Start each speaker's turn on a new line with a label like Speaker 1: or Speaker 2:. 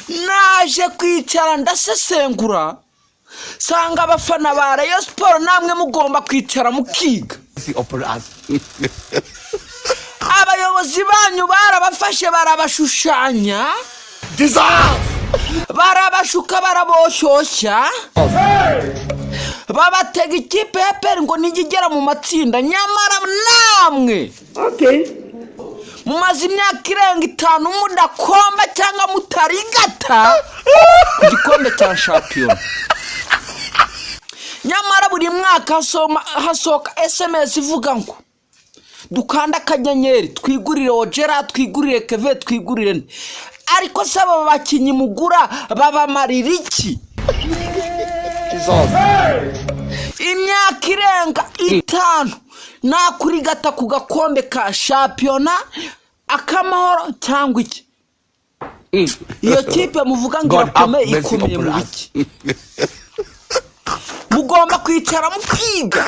Speaker 1: naje kwicara ndasesengura sanga abafana ba Rayon Sport namwe mugomba kwicara mukiga. Abayobozi banyu barabafashe barabashushanya barabashuka baraboshyosha babatega ikipe ya APR ngo nigigera mu matsinda nyamara namwe mumaze imyaka irenga 5 mudakomba cyangwa mutarigata ku gikombe cya champion. Nyamara buri mwaka hasoka SMS ivuga ngo dukanda akanyenyeri twigurire Ojera twigurire Keve twigurire, ariko saba bakinyi mugura babamarira iki? Imyaka irenga 5 nakurigata ku gakombe ka champion akamahoro cyangwa iki? Iyo kipe muvuga ngo irakomeye ikomeye mu biki? Mugomba kwicara mukiga.